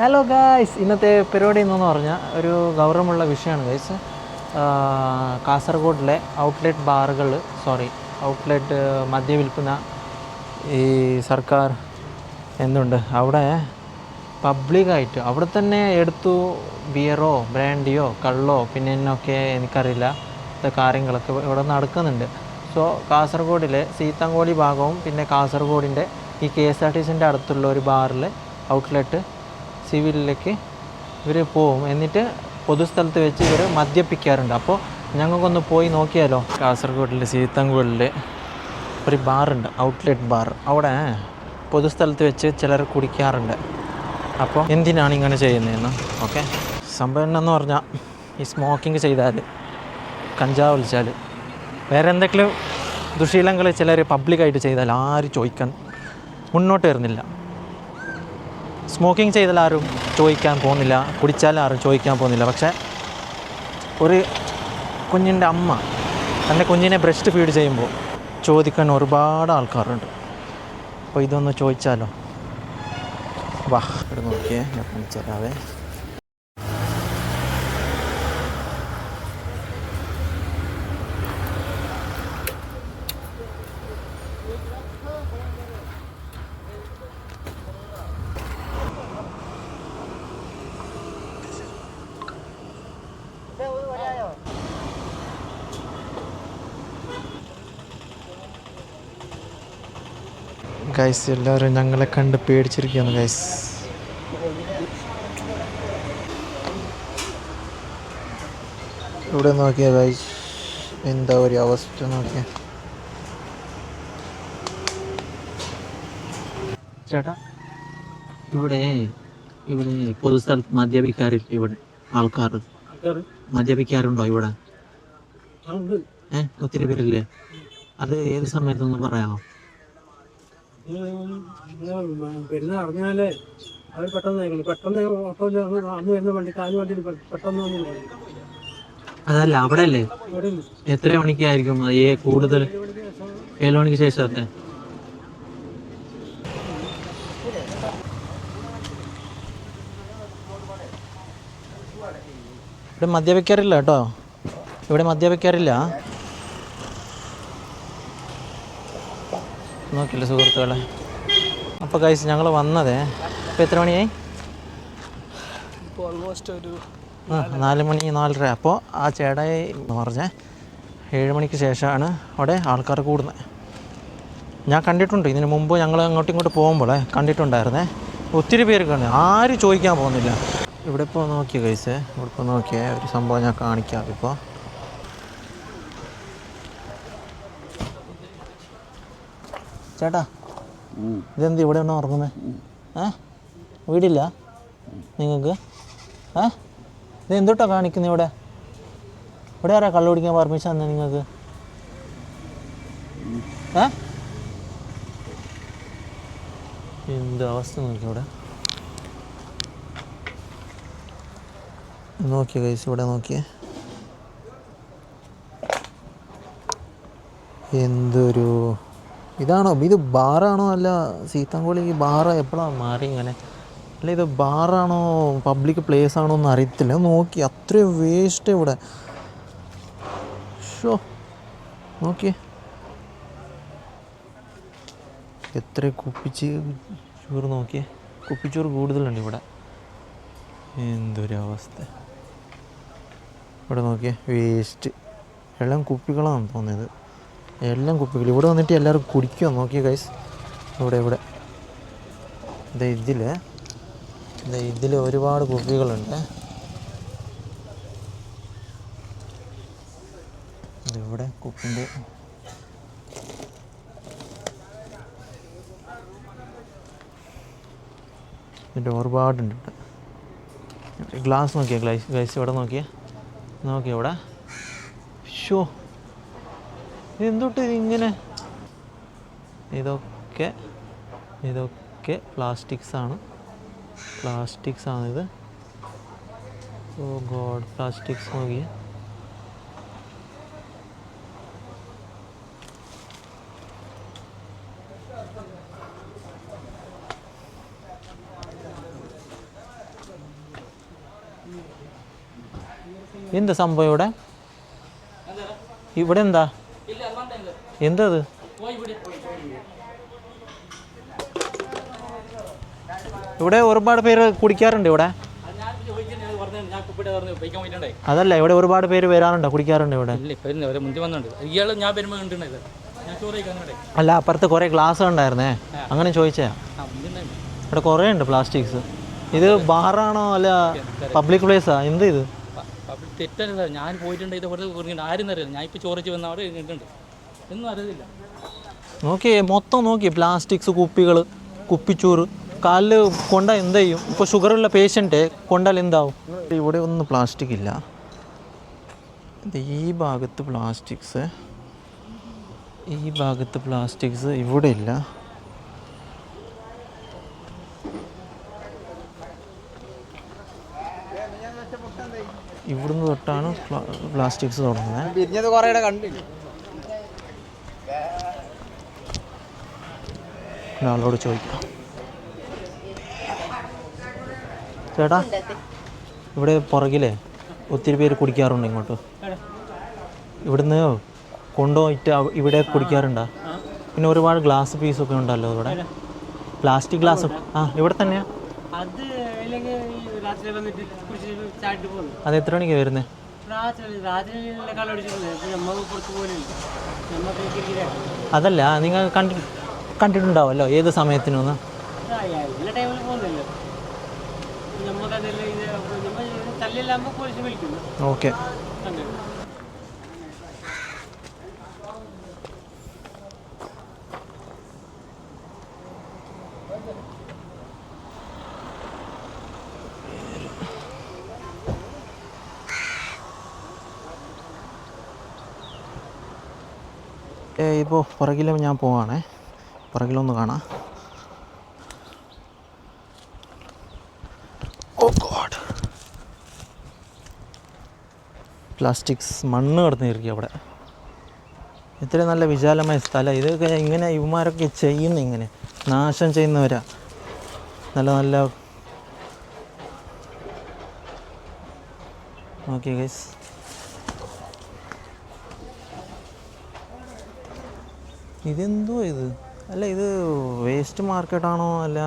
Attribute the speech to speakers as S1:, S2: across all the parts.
S1: Hello guys, ഇന്നത്തെ പരിപാടി എന്നു പറഞ്ഞാൽ ഒരു ഗൗരവമുള്ള വിഷയമാണ് ഗൈസ്. കാസർഗോഡിലെ ഔട്ട്ലെറ്റ് മദ്യം വിൽക്കുന്ന ഈ സർക്കാർ എന്തുണ്ട് അവിടെ പബ്ലിക്കായിട്ട് അവിടെ തന്നെ എടുത്തു ബിയറോ ബ്രാൻഡിയോ കള്ളോ പിന്നെ എന്നൊക്കെ എനിക്കറിയില്ല കാര്യങ്ങളൊക്കെ ഇവിടെ നടക്കുന്നുണ്ട്. സോ കാസർഗോഡിലെ സീതാങ്കോളി ഭാഗവും പിന്നെ കാസർഗോഡിൻ്റെ ഈ KSRTCൻ്റെ അടുത്തുള്ള ഒരു ബാറിൽ ഔട്ട്ലെറ്റ് സിവിലിലേക്ക് ഇവർ പോവും. എന്നിട്ട് പൊതുസ്ഥലത്ത് വെച്ച് ഇവർ മദ്യപിക്കാറുണ്ട്. അപ്പോൾ ഞങ്ങൾക്കൊന്ന് പോയി നോക്കിയാലോ. കാസർഗോഡിൽ സീതാങ്കോളിൽ ഒരു ബാറുണ്ട്, ഔട്ട്ലെറ്റ് ബാർ. അവിടെ പൊതുസ്ഥലത്ത് വെച്ച് ചിലർ കുടിക്കാറുണ്ട്. അപ്പോൾ എന്തിനാണ് ഇങ്ങനെ ചെയ്യുന്നതെന്ന് ഓക്കെ. സംഭവം എന്നു പറഞ്ഞാൽ ഈ സ്മോക്കിംഗ് ചെയ്താൽ, കഞ്ചാവ് വലിച്ചാൽ, വേറെ എന്തെങ്കിലും ദുശീലങ്ങൾ ചിലർ പബ്ലിക്കായിട്ട് ചെയ്താൽ ആരും ചോദിക്കാൻ മുന്നോട്ട് വരുന്നില്ല. സ്മോക്കിംഗ് ചെയ്താൽ ആരും ചോദിക്കാൻ പോകുന്നില്ല, കുടിച്ചാൽ ആരും ചോദിക്കാൻ പോകുന്നില്ല. പക്ഷേ ഒരു കുഞ്ഞിൻ്റെ അമ്മ തൻ്റെ കുഞ്ഞിനെ ബ്രസ്റ്റ് ഫീഡ് ചെയ്യുമ്പോൾ ചോദിക്കാൻ ഒരുപാട് ആൾക്കാരുണ്ട്. അപ്പോൾ ഇതൊന്ന് ചോദിച്ചാലോ. വാ ഇവിടെ നോക്കിയേ, ഞാൻ കാണിച്ചുതരാവേ. ഗൈസ്, എല്ലാവരും ഞങ്ങളെ കണ്ട് പേടിച്ചിരിക്കുകയാണ് ഗൈസ്. ഇവിടെ നോക്കിയ ഗൈസ്, എന്താ ഒരു അവസ്ഥ നോക്കിയ. ചേട്ടാ, ഇവിടെ പൊതുസ്ഥലത്ത് മദ്യപിക്കാറില്ല? ഇവിടെ ആൾക്കാർ മദ്യപിക്കാറുണ്ടോ ഇവിടെ? ഒത്തിരി പേരില്ലേ? അത് ഏത് സമയത്തൊന്ന് പറയാമോ?
S2: അറിഞ്ഞാലേ അവർ പെട്ടെന്ന്
S1: അതല്ല, അവിടെ അല്ലേ? എത്ര മണിക്കായിരിക്കും കൂടുതൽ? 7 മണിക്ക് ശേഷമൊക്കെ? ഇവിടെ മദ്യപിക്കാറില്ല കേട്ടോ, ഇവിടെ മദ്യപിക്കാറില്ല. നോക്കില്ല സുഹൃത്തുക്കളെ. അപ്പോൾ ഗൈസ്, ഞങ്ങൾ വന്നതേ ഇപ്പോൾ എത്ര മണിയായി?
S2: ഇപ്പോൾ ഓൾമോസ്റ്റ് ഒരു
S1: 4 മണി 4:30. അപ്പോൾ ആ ചേട്ടായി എന്ന് പറഞ്ഞാൽ 7 മണിക്ക് ശേഷമാണ് അവിടെ ആൾക്കാർ കൂടുന്നത്. ഞാൻ കണ്ടിട്ടുണ്ട്, ഇതിന് മുമ്പ് ഞങ്ങൾ അങ്ങോട്ടും ഇങ്ങോട്ട് പോകുമ്പോൾ കണ്ടിട്ടുണ്ടായിരുന്നേ. ഒത്തിരി പേര് കാണും, ആരും ചോദിക്കാൻ പോകുന്നില്ല. ഇവിടെ ഇപ്പോൾ നോക്കിയ ഗൈസ്, ഇവിടെ ഇപ്പോൾ നോക്കിയ ഒരു സംഭവം ഞാൻ കാണിക്കാം. ഇപ്പോൾ ചേട്ടാ, ഇതെന്ത് ഇവിടെ ഒന്നും ഉറങ്ങുന്നത്? വീടില്ല നിങ്ങൾക്ക്? ഇത് എന്തുട്ടാ കാണിക്കുന്നത് ഇവിടെ? ഇവിടെ ആരാ കള്ളു കുടിക്കാൻ പെർമിഷൻ തന്നെ നിങ്ങൾക്ക്? എന്ത് അവസ്ഥ നോക്കി ഇവിടെ. നോക്കിയ കൈസ്, ഇവിടെ നോക്കിയേ, എന്തൊരു ഇതാണോ? ഇത് ബാറാണോ? അല്ല, സീതാങ്കോളി ബാറ് എപ്പോഴാണ് മാറി ഇങ്ങനെ? അല്ല, ഇത് ബാറാണോ പബ്ലിക് പ്ലേസ് ആണോ എന്ന് അറിയത്തില്ല. നോക്കി, അത്രയും വേസ്റ്റ് ഇവിടെ. ഷോ നോക്കിയേ, എത്ര കുപ്പിച്ചോറ് നോക്കിയേ, കുപ്പിച്ചോറ് കൂടുതലുണ്ട് ഇവിടെ. എന്തൊരവസ്ഥ. ഇവിടെ നോക്കിയേ, വേസ്റ്റ് എല്ലാം കുപ്പികളാണെന്ന് തോന്നിയത്, എല്ലാം കുപ്പികൾ. ഇവിടെ വന്നിട്ട് എല്ലാവരും കുടിക്കുമോ നോക്കിയ ഗൈസ്. ഇവിടെ ഇതിൽ ഒരുപാട് കുപ്പികളുണ്ട്. ഇവിടെ കുപ്പിൻ്റെ ഒരുപാടുണ്ട്. ഇവിടെ ഗ്ലാസ് നോക്കിയാൽ ഗൈസ്, ഇവിടെ നോക്കിയേ ഇവിടെ. ഷോ, എന്തൊട്ട് ഇങ്ങനെ? ഇതൊക്കെ പ്ലാസ്റ്റിക്സാണിത്. ഓ ഗോഡ്, പ്ലാസ്റ്റിക്സ് നോക്കിയേ. എന്താ സംഭവം ഇവിടെ? ഇവിടെ എന്താ എന്താ അത്? ഇവിടെ ഒരുപാട് പേര് കുടിക്കാറുണ്ട് ഇവിടെ. അതല്ല, ഇവിടെ ഒരുപാട് പേര് വരാറുണ്ടോ, കുടിക്കാറുണ്ട് ഇവിടെ? അല്ല, അപ്പുറത്ത് കുറേ ഗ്ലാസ് ഉണ്ടായിരുന്നേ, അങ്ങനെ ചോദിച്ചാ. ഇവിടെ കുറേ ഉണ്ട് പ്ലാസ്റ്റിക്സ്. ഇത് ബാറാണോ അല്ല പബ്ലിക് പ്ലേസാ? എന്ത് ഇത്?
S3: തെറ്റല്ല, ഞാൻ പോയിട്ടുണ്ട്. ഇത് ആരും അറിയില്ല. ഞാൻ ഇപ്പോൾ ചോറിച്ച് വന്ന അവിടെ ഇരുന്നിട്ടുണ്ട്, ഒന്നും അറിയില്ല.
S1: നോക്കിയേ, മൊത്തം നോക്കി പ്ലാസ്റ്റിക്സ്, കുപ്പികൾ, കുപ്പിച്ചോറ്. കാലിൽ കൊണ്ടാൽ എന്ത് ചെയ്യും? ഇപ്പോൾ ഷുഗറുള്ള പേഷ്യൻറ്റ് കൊണ്ടാൽ എന്താവും? ഇവിടെ ഒന്നും പ്ലാസ്റ്റിക് ഇല്ല. ഇത് ഈ ഭാഗത്ത് പ്ലാസ്റ്റിക്സ്, ഈ ഭാഗത്ത് പ്ലാസ്റ്റിക്സ്, ഇവിടെ ഇല്ല. ഇവിടുന്ന് തൊട്ടാണ് പ്ലാസ്റ്റിക്സ് തുടങ്ങുന്നത്. ഒരാളോട് ചോദിക്കാം. ചേട്ടാ, ഇവിടെ പുറകിലേ ഒത്തിരി പേര് കുടിക്കാറുണ്ട് ഇങ്ങോട്ട്. ഇവിടുന്ന് കൊണ്ടുപോയിട്ട് ഇവിടെ കുടിക്കാറുണ്ടോ? പിന്നെ ഒരുപാട് ഗ്ലാസ് പീസൊക്കെ ഉണ്ടല്ലോ ഇവിടെ, പ്ലാസ്റ്റിക് ഗ്ലാസ്. ആ, ഇവിടെ തന്നെയാ. അത് എത്ര മണിക്കാണ് വരുന്നത്? അതല്ല, നിങ്ങൾ കണ്ടിട്ടുണ്ടാവുമല്ലോ ഏത് സമയത്തിനൊന്ന്. ഓക്കെ. ഇപ്പോൾ പുറകിലും ഞാൻ പോവാണേ, പുറകിലൊന്ന് കാണാം. ഓ ഗോഡ്, പ്ലാസ്റ്റിക്സ് മണ്ണ് കിടന്നിരിക്കും അവിടെ. ഇത്രയും നല്ല വിശാലമായ സ്ഥലം. ഇതൊക്കെ ഇങ്ങനെ ഇവന്മാരൊക്കെ ചെയ്യുന്ന, ഇങ്ങനെ നാശം ചെയ്യുന്നവരാ. നല്ല നല്ല ഓക്കെ ഗൈസ്. ഇതെന്തോ ഇത്? അല്ല, ഇത് വേസ്റ്റ് മാർക്കറ്റാണോ? അല്ല,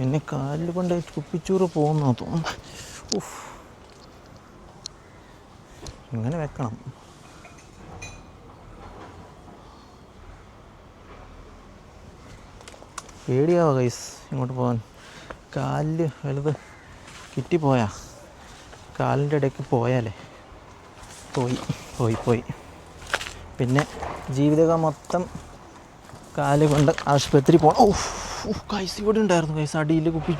S1: എന്നെ കാലിൽ കൊണ്ട് കുപ്പിച്ചൂറ് പോകുന്നോ തോന്നുന്നു. ഇങ്ങനെ വെക്കണം. പേടിയാവുക ഗൈസ് ഇങ്ങോട്ട് പോകാൻ. കാലിൽ വലുത് കിട്ടിപ്പോയാ, കാലിൻ്റെ ഇടയ്ക്ക് പോയാലേ പോയി പോയി പോയി പിന്നെ ജീവിതകാലം മൊത്തം കാല് കൊണ്ട് ആശുപത്രി പോകണം. ഓ ഗൈസ്, ഇവിടെ ഉണ്ടായിരുന്നു ഗൈസ്, അടിയിൽ കുപ്പി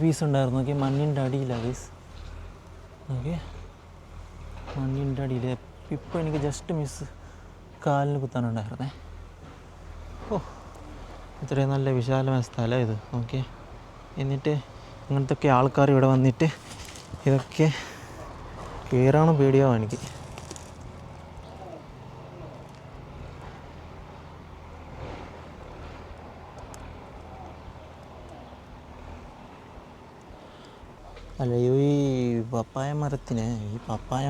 S1: പീസ് ഉണ്ടായിരുന്നു. ഓക്കെ, മണ്ണിൻ്റെ അടിയിലാണ് ഗൈസ്. ഓക്കെ, മണ്ണിൻ്റെ അടിയിൽ. ഇപ്പോൾ എനിക്ക് ജസ്റ്റ് മിസ് കാലിന് കുത്താനുണ്ടായിരുന്നേ. ഓ, ഇത്രയും നല്ല വിശാലമായ സ്ഥലം ഇത്. ഓക്കെ, എന്നിട്ട് ഇങ്ങനത്തെയൊക്കെ ആൾക്കാർ ഇവിടെ വന്നിട്ട് ഇതൊക്കെ കയറാണ് പേടിയാവും എനിക്ക്. അല്ല, ഈ പപ്പായ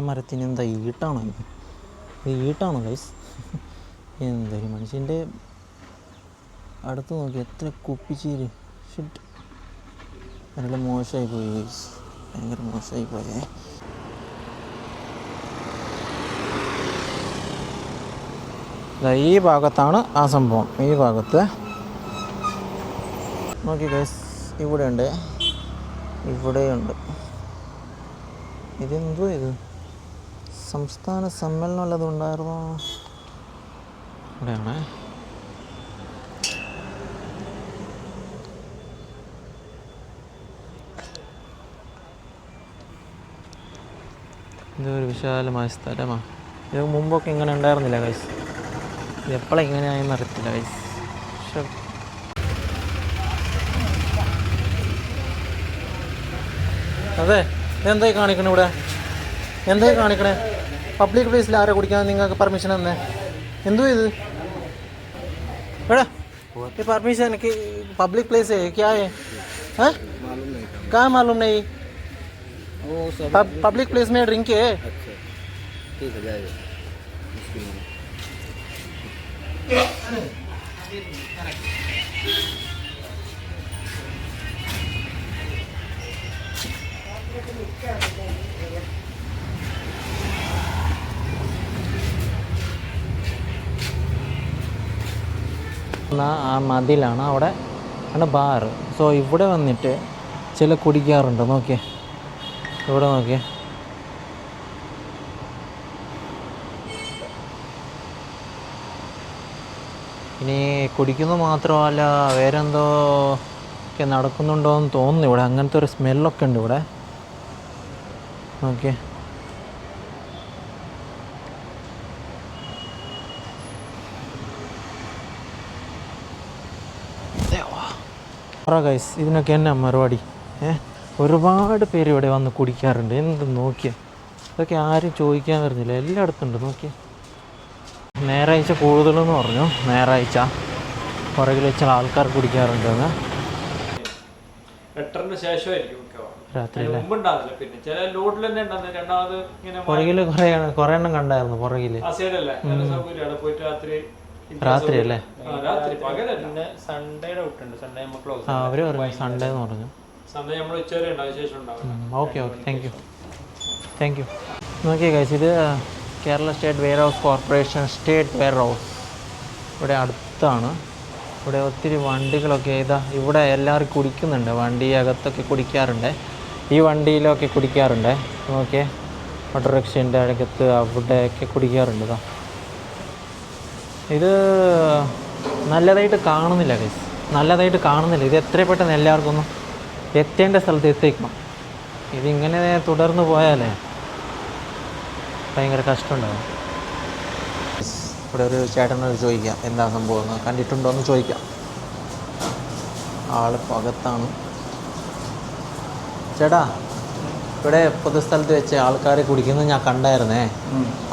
S1: മരത്തിന് എന്താ ഈട്ടാണോ? ഇത് ഈട്ടാണോ ഗൈസ്? എന്തൊരു മനുഷ്യൻ്റെ അടുത്ത് നോക്കി എത്ര കുപ്പിച്ചീര്. ഷിറ്റ്, നല്ല മോശമായി പോയി ഗൈസ്, ഭയങ്കര മോശമായി പോയേ. ഈ ഭാഗത്താണ് ആ സംഭവം. ഈ ഭാഗത്ത് നോക്കി ഗൈസ്, ഇവിടെയുണ്ട്, ഇവിടെയുണ്ട്. ഇതെന്തോ ഇത്? സംസ്ഥാന സമ്മേളനം വല്ലതും ഉണ്ടായിരുന്നോ? ഇവിടെയാണ്. ഇതൊരു വിശാലമായ സ്ഥലമാണ്. ഇത് മുമ്പൊക്കെ ഇങ്ങനെ ഉണ്ടായിരുന്നില്ല ഗൈസ്. ഇത് എപ്പോഴാണ് ഇങ്ങനെയായെന്ന് അറിയത്തില്ല ഗൈസ്. അതെ, എന്തായി കാണിക്കണേ ഇവിടെ? എന്തായി കാണിക്കണേ? പബ്ലിക് പ്ലേസിൽ ആരെ കുടിക്കാൻ നിങ്ങൾക്ക് പെർമിഷൻ തന്നേ? എന്തോ ഇത്? എടാ, ये परमिशन की पब्लिक प्लेस है क्या है? हाँ? कहाँ मालूम नहीं
S4: वो सब
S1: पब्लिक प्लेस में ड्रिंक है
S4: अच्छा ठीक है जाएगा मुश्किल नहीं
S1: ആ മതിലാണ് അവിടെ ആണ് ബാർ. സോ ഇവിടെ വന്നിട്ട് ചില കുടിക്കാറുണ്ട്. നോക്കിയേ, ഇവിടെ നോക്കിയേ. ഇനി കുടിക്കുന്നത് മാത്രമല്ല വേറെ എന്തോ ഒക്കെ നടക്കുന്നുണ്ടോ എന്ന് തോന്നുന്നു. ഇവിടെ അങ്ങനത്തെ ഒരു സ്മെല്ലൊക്കെ ഉണ്ട് ഇവിടെ. ഓക്കെ, ഗൈസ് ഇതിനൊക്കെ എന്നാ മറുപടി? ഒരുപാട് പേര് ഇവിടെ വന്ന് കുടിക്കാറുണ്ട്. എന്ത് നോക്കിയേ, ഇതൊക്കെ ആരും ചോദിക്കാൻ വരുന്നില്ല, എല്ലായിടത്തും ഉണ്ട്. നോക്കിയേ, ഞായറാഴ്ച കൂടുതലെന്ന് പറഞ്ഞു. ഞായറാഴ്ച പുറകിൽ വെച്ചാൽ ആൾക്കാർ കുടിക്കാറുണ്ടെന്ന്.
S5: 8-ന് ശേഷമായിരിക്കും
S1: രാത്രി അല്ലേ?
S5: മുമ്പുണ്ടാവില്ല. പിന്നെ ചില ലോഡിൽ തന്നെ ഉണ്ടാകുന്നത്. രണ്ടാമത് ഇങ്ങനെ
S1: പുറകിൽ കുറേ എണ്ണം കണ്ടായിരുന്നു പുറകിൽ.
S5: അസേലല്ലേ നല്ല സൗകര്യമാണ്. പോയിട്ട്
S1: രാത്രി അല്ലേ?
S5: രാത്രി പകലല്ല.
S3: സൺഡേയുടെ വിട്ടുണ്ട്. സൺഡേ നമ്മൾ ക്ലോസ്.
S1: അവർ പറഞ്ഞു സൺഡേ എന്ന് പറഞ്ഞു.
S5: സൺഡേ നമ്മൾ ഉച്ചവരെ ഉണ്ടാവും, ശേഷം ഉണ്ടാവും.
S1: Okay okay, thank you. നോക്കിയേ ഗൈസ്, ഇത് Kerala state warehouse corporation state warehouse ഇവിടെ അടുത്താണ്. ഇവിടെ ഒത്തിരി വണ്ടികളൊക്കെ ഇതാ ഇവിടെ എല്ലാവരും കുടിക്കുന്നുണ്ട്. വണ്ടി അകത്തൊക്കെ കുടിക്കാറുണ്ട്. ഈ വണ്ടിയിലൊക്കെ കുടിക്കാറുണ്ട്. ഓക്കെ, ഓട്ടോറിക്ഷൻ്റെ അകത്ത് അവിടെയൊക്കെ കുടിക്കാറുണ്ട്. ഇതാ ഇത് നല്ലതായിട്ട് കാണുന്നില്ല ഗൈസ്, നല്ലതായിട്ട് കാണുന്നില്ല. ഇത് എത്ര പെട്ടെന്ന് എല്ലാവർക്കും ഒന്ന് എത്തേണ്ട സ്ഥലത്ത് എത്തിക്കണം. ഇതിങ്ങനെ തുടർന്ന് പോയാലേ ഭയങ്കര കഷ്ടമുണ്ടാകും. ഇവിടെ ഒരു ചേട്ടനോട് ചോദിക്കാം എന്താ സംഭവം എന്ന്, കണ്ടിട്ടുണ്ടോ എന്ന് ചോദിക്കാം. ആൾ അകത്താണ്. ചേട്ടാ, ഇവിടെ പൊതുസ്ഥലത്ത് വെച്ച് ആൾക്കാർ കുടിക്കുന്നത് ഞാൻ കണ്ടായിരുന്നേ.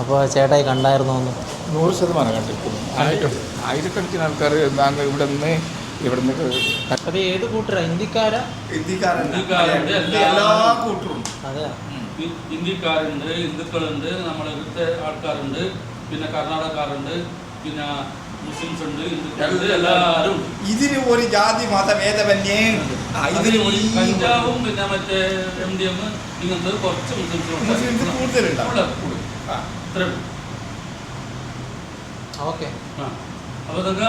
S1: അപ്പോൾ ചേട്ടായി കണ്ടായിരുന്നോ എന്ന്?
S6: 100% കണ്ടിരിക്കുന്നു. ആയിരക്കണക്കിന് ആൾക്കാർ ഇവിടെ നിന്ന്
S1: അത് ഏത് കൂട്ടരാ? ഇന്ത്യക്കാരാ?
S6: എല്ലാ കൂട്ടരും.
S1: അതെ,
S3: ഹിന്ദിക്കാരുണ്ട്, ഹിന്ദുക്കളുണ്ട്, നമ്മളിവിടുത്തെ ആൾക്കാരുണ്ട്, പിന്നെ കർണാടകക്കാരുണ്ട്, പിന്നെ മുസ്ലിംസ് ഉണ്ട്, ഹിന്ദുക്കളുണ്ട്, എല്ലാവരും.
S6: ഇതിന് ഒരു ജാതി മതഭേദമന്യേ
S3: പഞ്ചാബും പിന്നെ മറ്റേ MDM ഇങ്ങനത്തെ കുറച്ച്
S6: മുസ്ലിംസ് കൂടുതലുണ്ടാവും.
S3: ഇത്രേ ഉള്ളൂ.
S1: ഓക്കെ.
S3: അപ്പോൾ ഇതൊക്കെ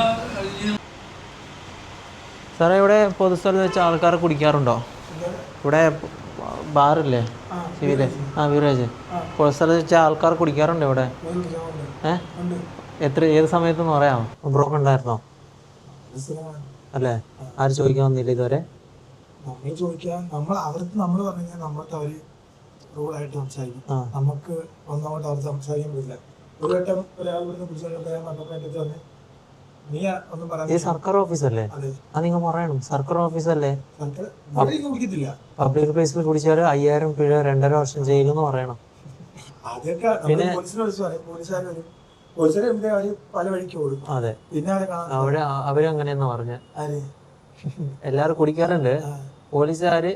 S1: സാറേ, ഇവിടെ പൊതുസ്ഥലത്ത് വെച്ച് ആൾക്കാർ കുടിക്കാറുണ്ടോ? ഇവിടെ ബാറില്ലേ സിവില്? വിവരാജ്, പൊതുസ്ഥലത്ത് വെച്ച് ആൾക്കാർ കുടിക്കാറുണ്ടോ ഇവിടെ? ഏത് സമയത്തെന്ന് പറയാമോ? ബ്രോക്ക് ഉണ്ടായിരുന്നോ? അല്ലേ? ആര് ചോദിക്കാൻ വന്നില്ല ഇതുവരെ?
S2: നമ്മൾ അവർക്ക് നമ്മൾ പറഞ്ഞാൽ നമ്മൾക്ക് അവര് റൂളായിട്ട് സംസാരിക്കും. നമുക്ക് ഒന്നാമത് അവർ സംസാരിക്കാൻ പറ്റില്ല. ഒരു വട്ടം ഒരാൾ ഇവിടുന്ന് കുറിച്ച് നീ ഒന്നും
S1: ഇത് സർക്കാർ ഓഫീസല്ലേ? അത് നിങ്ങൾ പറയണം. സർക്കാർ ഓഫീസല്ലേ?
S2: കുടിക്കത്തില്ല.
S1: പബ്ലിക് പ്ലേസിൽ കുടിച്ചാൽ 5000 പിഴ, 2.5 വർഷം ജയിലെന്ന് പറയണം.
S2: അതൊക്കെ പിന്നെ പോലീസുകാർ പല വഴിക്ക് ഓടും.
S1: അതെ,
S2: പിന്നെ
S1: അവരങ്ങനെയെന്ന് പറഞ്ഞ എല്ലാരും കുടിക്കാറുണ്ട്. പോലീസുകാര്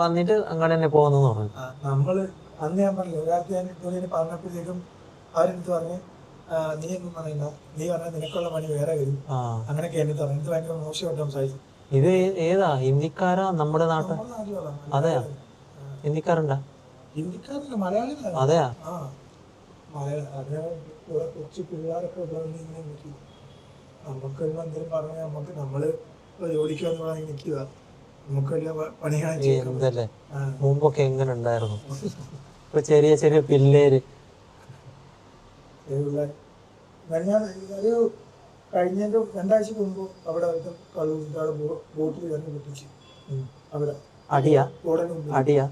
S1: വന്നിട്ട് അങ്ങനെ തന്നെ പോകുന്നു പറഞ്ഞു.
S2: നമ്മള് അന്ന് ഞാൻ പറഞ്ഞില്ല, ഒരാൾക്ക് ഞാൻ ഇതുപോലെ പറഞ്ഞപ്പോഴത്തേക്കും അവരെടുത്ത് പറഞ്ഞ് നീ ഒന്നും പറയണ്ട, നീ പറഞ്ഞാൽ നിനക്കുള്ള പണി വേറെ വരും, അങ്ങനെയൊക്കെ എന്നെ പറഞ്ഞു. ഇത് ഭയങ്കര മോശമായിട്ട് സംസാരിച്ചു.
S1: ഇത് ഏതാ? ഹിന്ദിക്കാരാ നമ്മുടെ നാട്ടിൽ? അതെയാ? ഹിന്ദിക്കാരുണ്ടാ?
S2: ഹിന്ദിക്കാരല്ല, മലയാളികളാ.
S1: അതെയാ?
S2: മലയാളം കൊച്ചു പിള്ളേരൊക്കെ നമുക്ക് എന്തെങ്കിലും പറഞ്ഞാൽ നമുക്ക് നമ്മള് ജോലിക്ക് വന്ന് പറഞ്ഞ് നിൽക്കുക, നമുക്ക് വലിയ പണിയാണ്.
S1: എന്തല്ലേ മുമ്പൊക്കെ എങ്ങനെ ഉണ്ടായിരുന്നു? ഇപ്പൊ ചെറിയ ചെറിയ പിള്ളേര്.
S2: ഒരു കഴിഞ്ഞ 2 ആഴ്ച മുമ്പ് അവിടെ ബോട്ടിൽ ഇറങ്ങി പൊട്ടിച്ചു. അവിടെ
S1: അടിയാ? അടിയാ?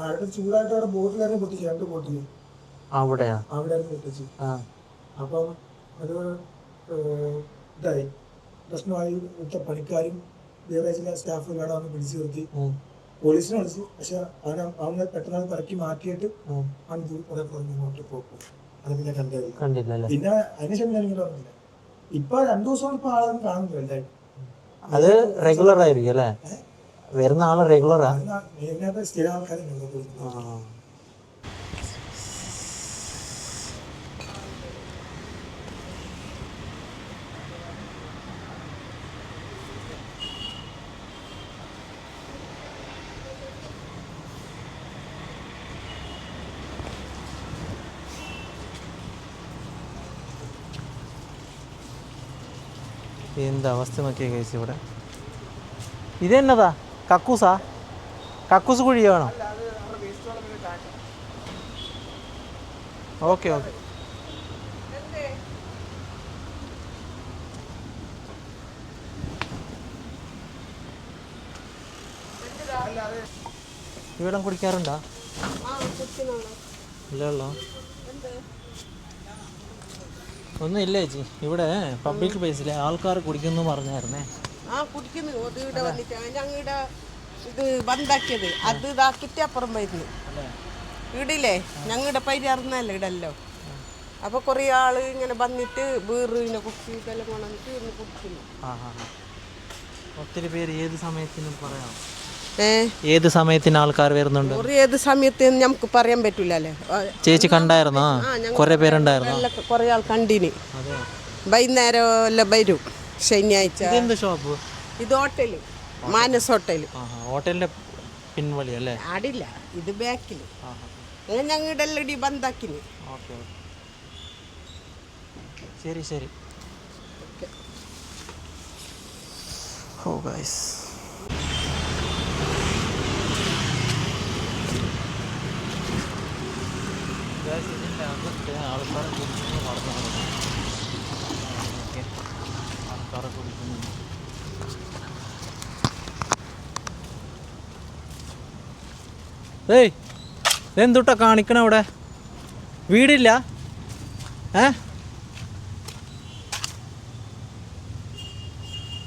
S2: അവിടെ ചൂടായിട്ട് അവിടെ ബോട്ടിൽ ഇറങ്ങി പൊട്ടിച്ചു. 2 ബോട്ടിൽ അവിടെ ഇറങ്ങി പൊട്ടിച്ചു. അപ്പം അത് ഇതായി പ്രശ്നമായി. ഇവിടുത്തെ പണിക്കാരും ദേവരാജിലെ സ്റ്റാഫും അവിടെ വന്ന് പിടിച്ചു നിർത്തി. പോലീസിനെ വിളിച്ചു. പക്ഷെ അവനെ പെട്ടെന്ന് തിരക്കി മാറ്റിയിട്ട് അവൻ കുറെ ഇങ്ങോട്ട് പോകും. അത് പിന്നെ കണ്ടില്ല. പിന്നെ അതിനുശേഷം ഞാൻ ഇങ്ങനെ പറഞ്ഞില്ല. ഇപ്പൊ 2 ദിവസം ഇപ്പൊ ആളൊന്നും കാണുന്നില്ല.
S1: അത് റെഗുലർ ആയിരിക്കും അല്ലേ? വരുന്ന ആള് റെഗുലറാ?
S2: മെയിനായിട്ട് സ്ഥിര ആൾക്കാരുണ്ട് കുടിക്കുന്നത്.
S1: എന്താ അവസ്ഥ നോക്കിയ കേസ് ഇവിടെ. ഇതെന്നതാ? കക്കൂസാ? കക്കൂസ് കുഴിയാണോ? Okay okay. ഇവിടെ കുടിക്കാറുണ്ടോ? ഇല്ലല്ലോ. ഒന്നും ഇല്ല ചേച്ചി, ഇവിടെ പബ്ലിക് പ്ലേസിൽ ആൾക്കാർ കുടിക്കുന്നു പറഞ്ഞായിരുന്നേ.
S7: കുടിക്കുന്നു. ഇവിടെ വന്നിട്ട് ഞങ്ങളുടെ ഇത് ബന്ധാക്കിയത് അത് ഇതാക്കിട്ട് അപ്പുറം വരുന്നു. ഇടില്ലേ ഞങ്ങളുടെ പരിയറിന്നല്ലേ ഇടല്ലോ. അപ്പോൾ കുറേ ആൾ ഇങ്ങനെ വന്നിട്ട് വീറിനെ കുടിച്ച് ഇതെല്ലാം കൊണ്ടിട്ട് ഇന്ന് കുടിക്കുന്നു.
S1: ഒത്തിരി പേര് ഏത് സമയത്തിനും പറയാം. ഏത് സമയത്തിന് ആൾക്കാർ വരുന്നുണ്ട്?
S7: ഏത് സമയത്ത് നമുക്ക് പറയാൻ പറ്റൂലല്ലേ.
S1: ചേച്ചി കണ്ടായിരുന്നോ? കുറെ പേരുണ്ടായിരുന്നോ?
S7: കുറെ ആൾ കണ്ടിന്. വൈകുന്നേരം എല്ലാം വരും ശനിയാഴ്ച.
S1: എന്ത് ഷോപ്പ്
S7: ഇത്? Hotel, Manas hotel.
S1: ഹോട്ടലിന്റെ പിൻവളി അല്ലേ?
S7: ആടില്ല, ഇത് ബാക്കില്. ഞങ്ങളുടെ എല്ലാം ഇടി ബന്ധാക്കിന്.
S1: ഓക്കെ ശരി ശരി. ഓ ഗൈസ്, ഇതിൻ്റെ അകത്ത് ആൾക്കാരെ കുടിക്കുന്നു പറഞ്ഞു. ആൾക്കാരെ കുടിക്കുന്നു. ഏയ് ഇതെന്തുട്ടാ കാണിക്കണ അവിടെ? വീടില്ല?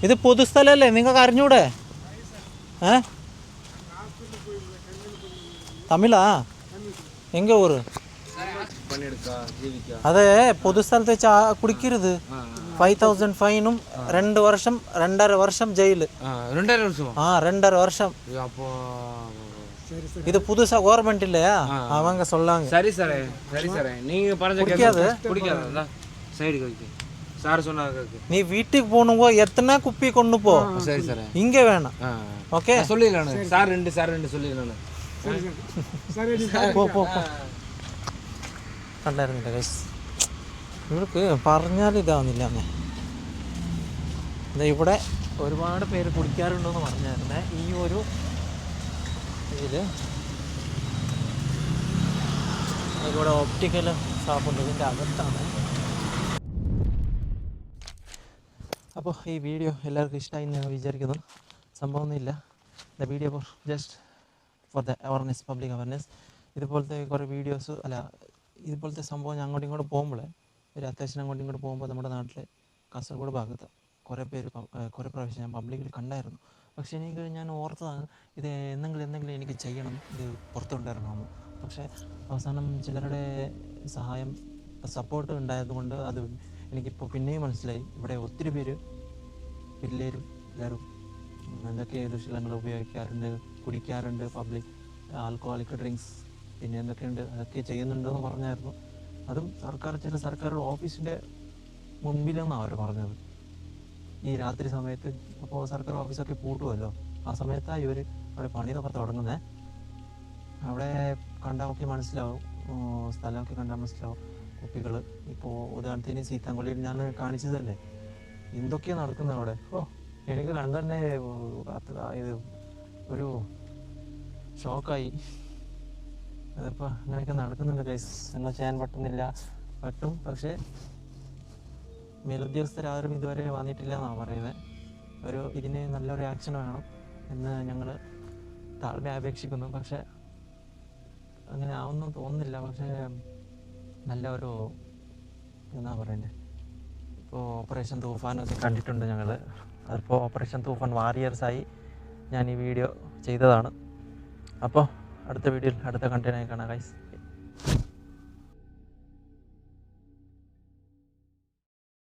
S1: ഇത് പൊതുസ്ഥലല്ലേ, നിങ്ങൾക്ക് അറിഞ്ഞൂടെ? തമിഴാ? എങ്ക ഊര്? അതെ, പൊതുസ്ഥലത്ത് വെച്ച് കുടിക്കരുത്. 5,000 ഫൈനും 2 വർഷം 2.5 വർഷം ജയില്. 2.5 വർഷം. இது புதுசா கவர்மெண்ட் இல்லையா, அவங்க சொல்லாங்க.
S8: சரி சார், சரி சார், நீங்க பறஞ்ச
S1: குடிக்காது
S8: சைடு கழிக்கு சார் சொன்னாங்க.
S1: நீ வீட்டுக்கு போனுங்கோ, எத்தனை குப்பி கொண்டு போ.
S8: சரி சார்,
S1: இங்க வேணாம். ஓகே
S8: சொல்லிடலாம் சார். சார் ரெண்டு சொல்லிடலாம்.
S1: പോ പോ പോ. കണ്ടായിരുന്നില്ല ഗൈസ്, ഇവർക്ക് പറഞ്ഞാൽ ഇതാവുന്നില്ല. ഇവിടെ ഒരുപാട് പേര് കുടിക്കാറുണ്ടെന്ന് പറഞ്ഞായിരുന്നേ. ഈ ഒരു ഇതിൽ ഇവിടെ ഓപ്റ്റിക്കൽ ഷോപ്പുണ്ട്, ഇതിൻ്റെ അകത്താണ്. അപ്പോൾ ഈ വീഡിയോ എല്ലാവർക്കും ഇഷ്ടമായി എന്ന് വിചാരിക്കുന്നു. സംഭവമൊന്നുമില്ല, the video for just for the awareness, public awareness. ഇതുപോലത്തെ കുറേ വീഡിയോസ് ഇതുപോലത്തെ സംഭവം ഞാൻ അങ്ങോട്ടും ഇങ്ങോട്ട് പോകുമ്പോൾ, ഒരു അത്യാവശ്യം അങ്ങോട്ടും ഇങ്ങോട്ട് പോകുമ്പോൾ നമ്മുടെ നാട്ടിലെ കാസർഗോഡ് ഭാഗത്ത് കുറേ പ്രാവശ്യം ഞാൻ പബ്ലിക്കിൽ കണ്ടായിരുന്നു. പക്ഷേ ഞാൻ ഓർത്തതാണ് ഇത് എന്തെങ്കിലും എനിക്ക് ചെയ്യണം, ഇത് പുറത്തുകൊണ്ടിറങ്ങാമോ. പക്ഷേ അവസാനം ചിലരുടെ സപ്പോർട്ട് ഉണ്ടായതുകൊണ്ട് അത് എനിക്കിപ്പോൾ പിന്നെയും മനസ്സിലായി. ഇവിടെ ഒത്തിരി പേര് പിള്ളേരും എല്ലാവരും എന്തൊക്കെ ദുശീലങ്ങൾ ഉപയോഗിക്കാറുണ്ട്, കുടിക്കാറുണ്ട്, പബ്ലിക് ആൽക്കഹോളിക് ഡ്രിങ്ക്സ്, പിന്നെ എന്തൊക്കെയുണ്ട് അതൊക്കെ ചെയ്യുന്നുണ്ടെന്ന് പറഞ്ഞായിരുന്നു. അതും ചില സർക്കാർ ഓഫീസിൻ്റെ മുൻപിലെന്നാണ് അവർ പറഞ്ഞത്. ഈ രാത്രി സമയത്ത്, അപ്പോൾ സർക്കാർ ഓഫീസൊക്കെ പൂട്ടുമല്ലോ, ആ സമയത്താണ് ഇവർ അവിടെ പണിയൊക്കെ തുടങ്ങുന്നത്. അവിടെ കണ്ടാൽ മനസ്സിലാവും, സ്ഥലമൊക്കെ കണ്ടാൽ മനസ്സിലാവും. കുപ്പികൾ ഇപ്പോൾ ഉദാഹരണത്തിന് സീതാങ്കുളിയിൽ ഞാൻ കാണിച്ചതല്ലേ, എന്തൊക്കെയാണ് നടക്കുന്നത് അവിടെ. എനിക്ക് കണ്ടുതന്നെ ഇത് ഒരു ഷോക്കായി. അതിപ്പോൾ അങ്ങനെയൊക്കെ നടക്കുന്നുണ്ട് ഗൈസ്. നിങ്ങൾ ചെയ്യാൻ പറ്റും, പക്ഷേ മേലുദ്യോഗസ്ഥരാരും ഇതുവരെ വന്നിട്ടില്ല എന്നാണ് പറയുന്നത്. ഇതിന് നല്ലൊരു ആക്ഷൻ വേണം എന്ന് ഞങ്ങൾ താഴ്മ അപേക്ഷിക്കുന്നു. പക്ഷേ അങ്ങനെ ആവുമെന്ന് തോന്നുന്നില്ല. പക്ഷേ നല്ല ഒരു എന്താ പറയുന്നത്, ഇപ്പോൾ ഓപ്പറേഷൻ തൂഫാനൊക്കെ കണ്ടിട്ടുണ്ട് ഞങ്ങൾ. അതിപ്പോൾ ഓപ്പറേഷൻ തൂഫാൻ വാരിയേഴ്സായി ഞാൻ ഈ വീഡിയോ ചെയ്തതാണ്. അപ്പോൾ അടുത്ത വീഡിയോയിൽ അടുത്ത കണ്ടന്റായി കാണാം ഗൈസ്.